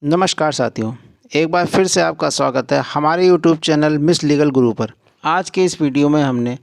नमस्कार साथियों, एक बार फिर से आपका स्वागत है हमारे यूट्यूब चैनल मिस लीगल गुरु पर। आज के इस वीडियो में हमने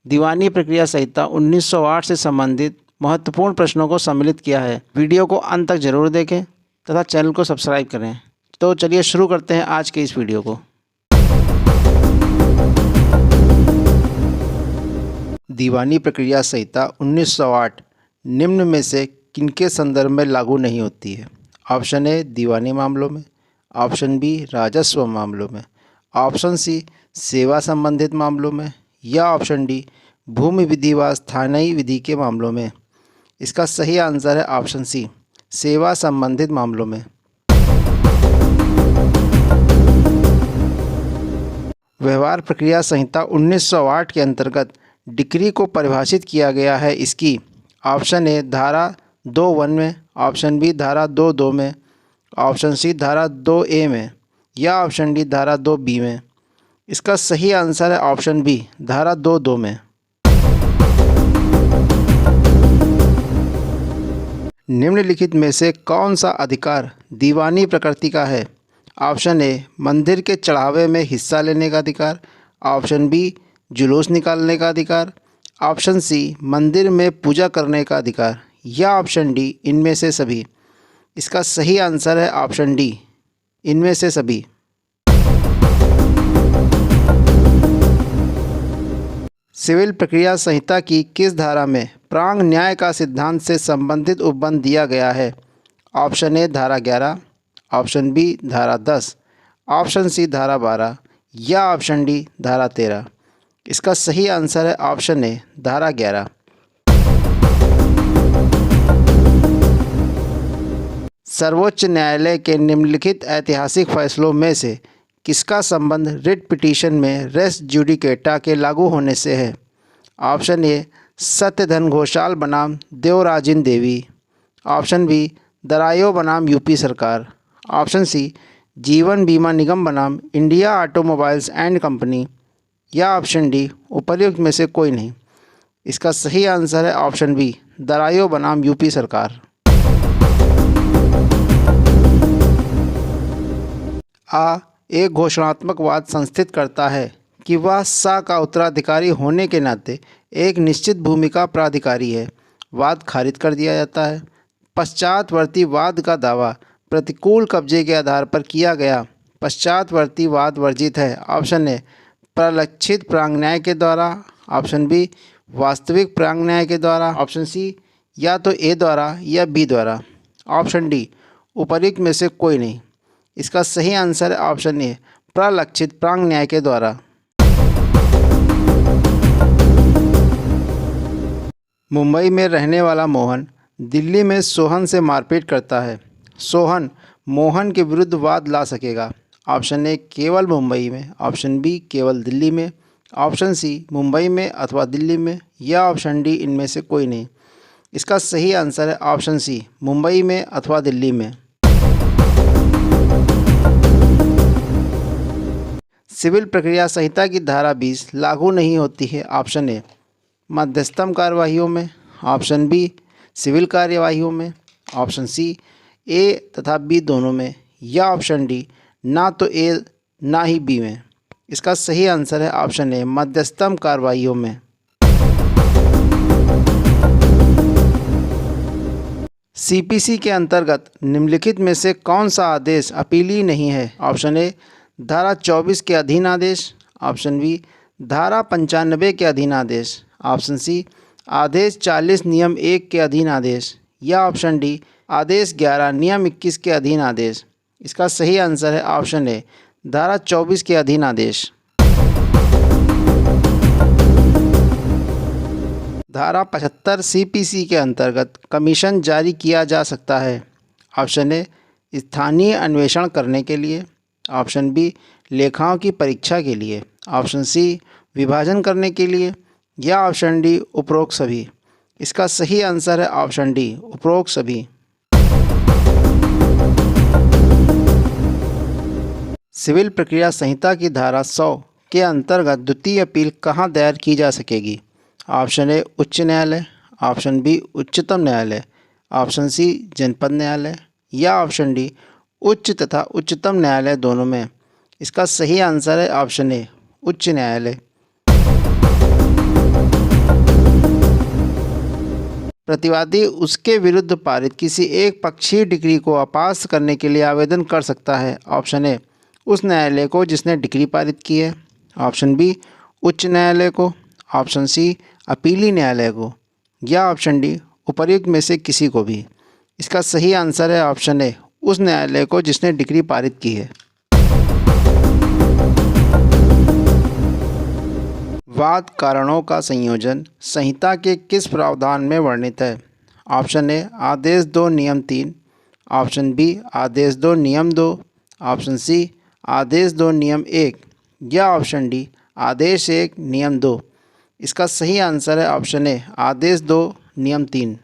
दीवानी प्रक्रिया संहिता 1908 से संबंधित महत्वपूर्ण प्रश्नों को सम्मिलित किया है। वीडियो को अंत तक जरूर देखें तथा चैनल को सब्सक्राइब करें। तो चलिए शुरू करते हैं आज के इस वीडियो को। दीवानी प्रक्रिया संहिता 1908 निम्न में से किनके संदर्भ में लागू नहीं होती है? ऑप्शन ए दीवानी मामलों में, ऑप्शन बी राजस्व मामलों में, ऑप्शन सी सेवा संबंधित मामलों में या ऑप्शन डी भूमि विधि व स्थानीय विधि के मामलों में। इसका सही आंसर है ऑप्शन सी सेवा संबंधित मामलों में। व्यवहार प्रक्रिया संहिता 1908 के अंतर्गत डिक्री को परिभाषित किया गया है इसकी ऑप्शन ए धारा 2(1) में, ऑप्शन बी धारा 2(2) में, ऑप्शन सी धारा 2(a) में या ऑप्शन डी धारा 2(b) में। इसका सही आंसर है ऑप्शन बी धारा 2(2) में। निम्नलिखित में से कौन सा अधिकार दीवानी प्रकृति का है? ऑप्शन ए मंदिर के चढ़ावे में हिस्सा लेने का अधिकार, ऑप्शन बी जुलूस निकालने का अधिकार, ऑप्शन सी मंदिर में पूजा करने का अधिकार या ऑप्शन डी इनमें से सभी। इसका सही आंसर है ऑप्शन डी इनमें से सभी। सिविल प्रक्रिया संहिता की किस धारा में प्रांग न्याय का सिद्धांत से संबंधित उपबंध दिया गया है? ऑप्शन ए धारा 11, ऑप्शन बी धारा 10, ऑप्शन सी धारा 12 या ऑप्शन डी धारा 13। इसका सही आंसर है ऑप्शन ए धारा 11। सर्वोच्च न्यायालय के निम्नलिखित ऐतिहासिक फैसलों में से किसका संबंध रिट पिटीशन में रेस जुडिकेटा के लागू होने से है? ऑप्शन ए सत्यधन घोषाल बनाम देवराजिन देवी, ऑप्शन बी दरायो बनाम यूपी सरकार, ऑप्शन सी जीवन बीमा निगम बनाम इंडिया ऑटोमोबाइल्स एंड कंपनी या ऑप्शन डी उपर्युक्त में से कोई नहीं। इसका सही आंसर है ऑप्शन बी दरायो बनाम यूपी सरकार। एक घोषणात्मक वाद संस्थित करता है कि वह सा का उत्तराधिकारी होने के नाते एक निश्चित भूमि का प्राधिकारी है। वाद खारिज कर दिया जाता है। पश्चातवर्ती वाद का दावा प्रतिकूल कब्जे के आधार पर किया गया। पश्चातवर्ती वाद वर्जित है। ऑप्शन ए प्रलक्षित प्रांग न्याय के द्वारा, ऑप्शन बी वास्तविक प्रांग न्याय के द्वारा, ऑप्शन सी या तो ए द्वारा या बी द्वारा, ऑप्शन डी उपर्युक्त में से कोई नहीं। इसका सही आंसर है ऑप्शन ए प्रलक्षित प्रांग न्याय के द्वारा। मुंबई में रहने वाला मोहन दिल्ली में सोहन से मारपीट करता है। सोहन मोहन के विरुद्ध वाद ला सकेगा। ऑप्शन ए केवल मुंबई में, ऑप्शन बी केवल दिल्ली में, ऑप्शन सी मुंबई में अथवा दिल्ली में या ऑप्शन डी इनमें से कोई नहीं। इसका सही आंसर है ऑप्शन सी मुंबई में अथवा दिल्ली में। सिविल प्रक्रिया संहिता की धारा 20 लागू नहीं होती है। ऑप्शन ए मध्यस्थम कार्यवाहियों में, ऑप्शन बी सिविल कार्यवाहियों में, ऑप्शन सी ए तथा बी दोनों में या ऑप्शन डी ना तो ए ना ही बी में। इसका सही आंसर है ऑप्शन ए मध्यस्थम कार्यवाहियों में। सीपीसी के अंतर्गत निम्नलिखित में से कौन सा आदेश अपीलीय नहीं है? ऑप्शन ए धारा 24 के अधीन आदेश, ऑप्शन बी धारा 95 के अधीन आदेश, ऑप्शन सी आदेश 40 नियम 1 के अधीन आदेश या ऑप्शन डी आदेश 11 नियम 21 के अधीन आदेश। इसका सही आंसर है ऑप्शन ए धारा 24 के अधीन आदेश। धारा 75 सीपीसी के अंतर्गत कमीशन जारी किया जा सकता है। ऑप्शन ए स्थानीय अन्वेषण करने के लिए, ऑप्शन बी लेखाओं की परीक्षा के लिए, ऑप्शन सी विभाजन करने के लिए या ऑप्शन डी उपरोक्त सभी। इसका सही आंसर है ऑप्शन डी उपरोक्त सभी। सिविल प्रक्रिया संहिता की धारा 100 के अंतर्गत द्वितीय अपील कहाँ दायर की जा सकेगी? ऑप्शन ए उच्च न्यायालय, ऑप्शन बी उच्चतम न्यायालय, ऑप्शन सी जनपद न्यायालय या ऑप्शन डी उच्च तथा उच्चतम न्यायालय दोनों में। इसका सही आंसर है ऑप्शन ए, उच्च न्यायालय। प्रतिवादी उसके विरुद्ध पारित किसी एक पक्षीय डिक्री को अपास करने के लिए आवेदन कर सकता है। ऑप्शन ए, उस न्यायालय को जिसने डिक्री पारित की है। ऑप्शन बी, उच्च न्यायालय को। ऑप्शन सी, अपीली न्यायालय को। या ऑप्शन डी, उपर्युक्त में से किसी को भी। इसका सही आंसर है ऑप्शन ए, उस न्यायालय को जिसने डिक्री पारित की है। वाद कारणों का संयोजन संहिता के किस प्रावधान में वर्णित है? ऑप्शन ए, आदेश 2 नियम 3। ऑप्शन बी, आदेश 2 नियम 2। ऑप्शन सी, आदेश 2 नियम 1। या ऑप्शन डी, आदेश 1 नियम 2। इसका सही आंसर है ऑप्शन ए, आदेश 2 नियम 3।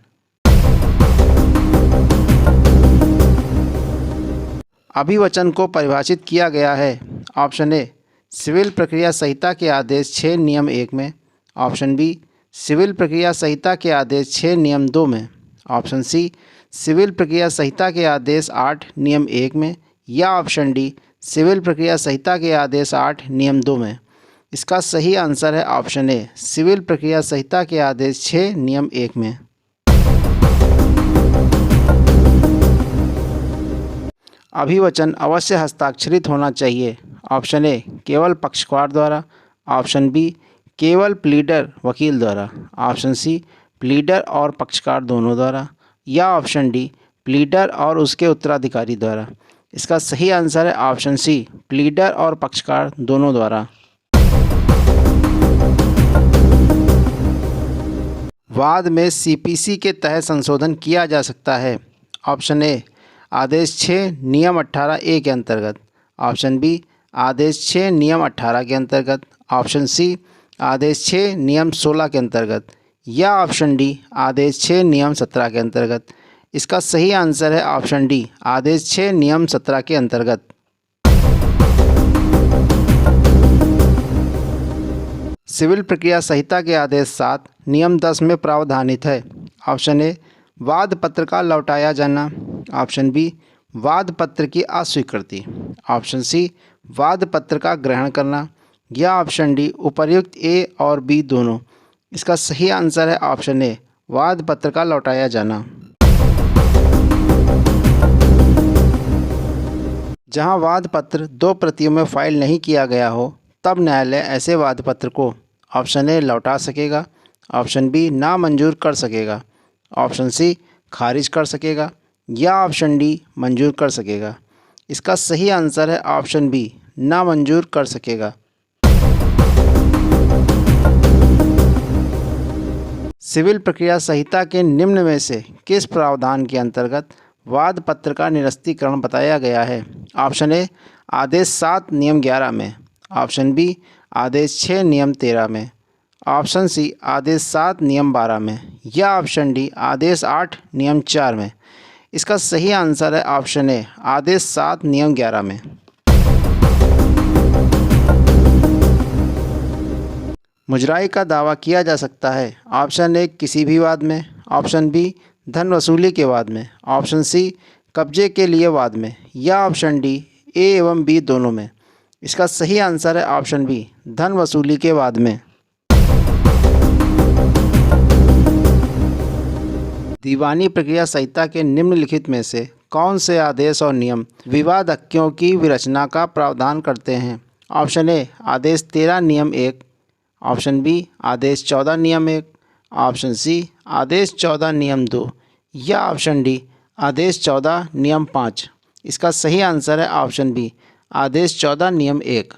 अभिवचन को परिभाषित किया गया है। ऑप्शन ए, सिविल प्रक्रिया संहिता के आदेश 6 नियम 1 में। ऑप्शन बी, सिविल प्रक्रिया संहिता के आदेश 6 नियम 2 में। ऑप्शन सी, सिविल प्रक्रिया संहिता के आदेश 8 नियम 1 में। या ऑप्शन डी, सिविल प्रक्रिया संहिता के आदेश 8 नियम 2 में। इसका सही आंसर है ऑप्शन ए, सिविल प्रक्रिया संहिता के आदेश 6 नियम 1 में। अभिवचन अवश्य हस्ताक्षरित होना चाहिए। ऑप्शन ए, केवल पक्षकार द्वारा। ऑप्शन बी, केवल प्लीडर वकील द्वारा। ऑप्शन सी, प्लीडर और पक्षकार दोनों द्वारा। या ऑप्शन डी, प्लीडर और उसके उत्तराधिकारी द्वारा। इसका सही आंसर है ऑप्शन सी, प्लीडर और पक्षकार दोनों द्वारा। वाद में सीपीसी के तहत संशोधन किया जा सकता है। ऑप्शन ए, आदेश 6 नियम 18 ए के अंतर्गत। ऑप्शन बी, आदेश 6 नियम 18 के अंतर्गत। ऑप्शन सी, आदेश 6 नियम 16 के अंतर्गत। या ऑप्शन डी, आदेश 6 नियम 17 के अंतर्गत। इसका सही आंसर है ऑप्शन डी, आदेश 6 नियम 17 के अंतर्गत। सिविल प्रक्रिया संहिता के आदेश 7 नियम 10 में प्रावधानित है। ऑप्शन ए, वाद पत्र का लौटाया जाना। ऑप्शन बी, वाद पत्र की अस्वीकृति। ऑप्शन सी, वाद पत्र का ग्रहण करना। या ऑप्शन डी, उपर्युक्त ए और बी दोनों। इसका सही आंसर है ऑप्शन ए, वाद पत्र का लौटाया जाना। जहां वाद पत्र 2 प्रतियों में फाइल नहीं किया गया हो, तब न्यायालय ऐसे वाद पत्र को ऑप्शन ए, लौटा सकेगा। ऑप्शन बी, नामंजूर कर सकेगा। ऑप्शन सी, खारिज कर सकेगा। या ऑप्शन डी, मंजूर कर सकेगा। इसका सही आंसर है ऑप्शन बी, नामंजूर कर सकेगा। सिविल प्रक्रिया संहिता के निम्न में से किस प्रावधान के अंतर्गत वाद पत्र का निरस्तीकरण बताया गया है? ऑप्शन ए, आदेश 7 नियम 11 में। ऑप्शन बी, आदेश 6 नियम 13 में। ऑप्शन सी, आदेश 7 नियम 12 में। या ऑप्शन डी, आदेश 8 नियम 4 में। इसका सही आंसर है ऑप्शन ए, आदेश 7 नियम 11 में। मुजराई का दावा किया जा सकता है। ऑप्शन ए, किसी भी वाद में। ऑप्शन बी, धन वसूली के वाद में। ऑप्शन सी, कब्जे के लिए वाद में। या ऑप्शन डी, ए एवं बी दोनों में। इसका सही आंसर है ऑप्शन बी, धन वसूली के वाद में। दीवानी प्रक्रिया संहिता के निम्नलिखित में से कौन से आदेश और नियम विवादज्ञों की विरचना का प्रावधान करते हैं? ऑप्शन ए, आदेश 13 नियम 1। ऑप्शन बी, आदेश 14 नियम 1। ऑप्शन सी, आदेश 14 नियम 2। या ऑप्शन डी, आदेश 14 नियम 5। इसका सही आंसर है ऑप्शन बी, आदेश 14 नियम 1।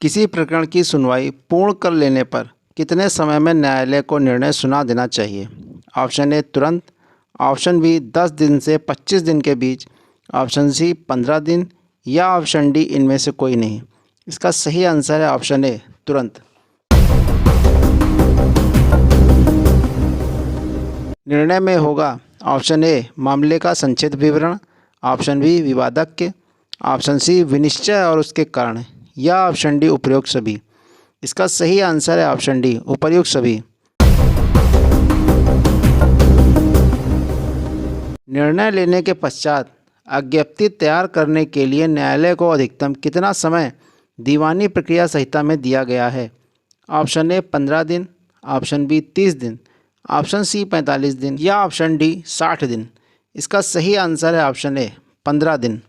किसी प्रकरण की सुनवाई पूर्ण कर लेने पर कितने समय में न्यायालय को निर्णय सुना देना चाहिए? ऑप्शन ए, तुरंत। ऑप्शन बी, 10 दिन से 25 दिन के बीच। ऑप्शन सी, 15 दिन। या ऑप्शन डी, इनमें से कोई नहीं। इसका सही आंसर है ऑप्शन ए, तुरंत। निर्णय में होगा ऑप्शन ए, मामले का संक्षिप्त विवरण। ऑप्शन बी, विवादज्ञ। ऑप्शन सी, विनिश्चय और उसके कारण। या ऑप्शन डी, उपरोक्त सभी। इसका सही आंसर है ऑप्शन डी, उपर्युक्त सभी। निर्णय लेने के पश्चात अज्ञप्ति तैयार करने के लिए न्यायालय को अधिकतम कितना समय दीवानी प्रक्रिया संहिता में दिया गया है? ऑप्शन ए 15 दिन, ऑप्शन बी 30 दिन, ऑप्शन सी 45 दिन या ऑप्शन डी 60 दिन। इसका सही आंसर है ऑप्शन ए 15 दिन।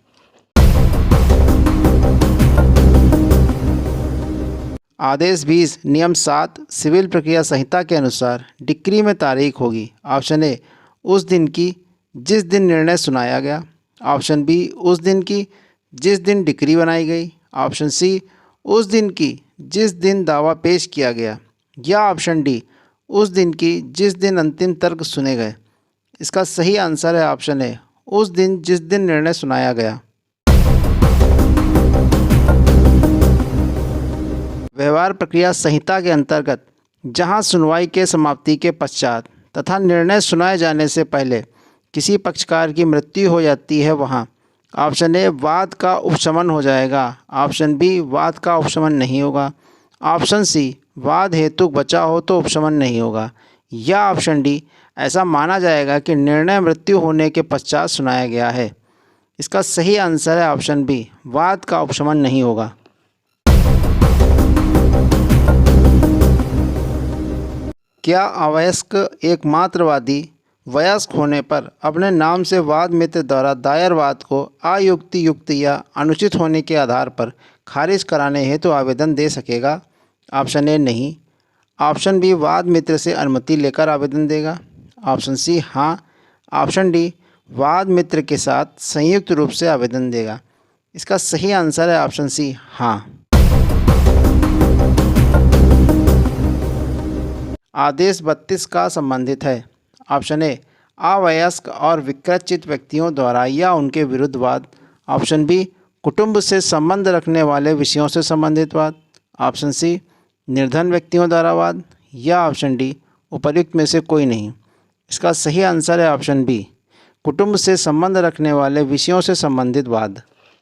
आदेश 20 नियम 7 सिविल प्रक्रिया संहिता के अनुसार डिक्री में तारीख होगी। ऑप्शन ए उस दिन की जिस दिन निर्णय सुनाया गया, ऑप्शन बी उस दिन की जिस दिन डिक्री बनाई गई, ऑप्शन सी उस दिन की जिस दिन दावा पेश किया गया या ऑप्शन डी उस दिन की जिस दिन अंतिम तर्क सुने गए। इसका सही आंसर है ऑप्शन ए उस दिन जिस दिन निर्णय सुनाया गया। व्यवहार प्रक्रिया संहिता के अंतर्गत जहां सुनवाई के समाप्ति के पश्चात तथा निर्णय सुनाए जाने से पहले किसी पक्षकार की मृत्यु हो जाती है, वहां ऑप्शन ए वाद का उपशमन हो जाएगा, ऑप्शन बी वाद का उपशमन नहीं होगा, ऑप्शन सी वाद हेतु बचा हो तो उपशमन नहीं होगा या ऑप्शन डी ऐसा माना जाएगा कि निर्णय मृत्यु होने के पश्चात सुनाया गया है। इसका सही आंसर है ऑप्शन बी वाद का उपशमन नहीं होगा। क्या अवयस्क एकमात्र वादी वयस्क होने पर अपने नाम से वाद मित्र द्वारा दायर वाद को अयुक्ति युक्त या अनुचित होने के आधार पर खारिज कराने हेतु आवेदन दे सकेगा? ऑप्शन ए नहीं, ऑप्शन बी वाद मित्र से अनुमति लेकर आवेदन देगा, ऑप्शन सी हाँ, ऑप्शन डी वाद मित्र के साथ संयुक्त रूप से आवेदन देगा। इसका सही आंसर है ऑप्शन सी हाँ। आदेश 32 का संबंधित है। ऑप्शन ए अवयस्क और विकृतचित व्यक्तियों द्वारा या उनके विरुद्ध वाद, ऑप्शन बी कुटुंब से संबंध रखने वाले विषयों से संबंधित वाद, ऑप्शन सी निर्धन व्यक्तियों द्वारा वाद या ऑप्शन डी उपर्युक्त में से कोई नहीं। इसका सही आंसर है ऑप्शन बी कुटुंब से संबंध रखने वाले विषयों से संबंधित वाद।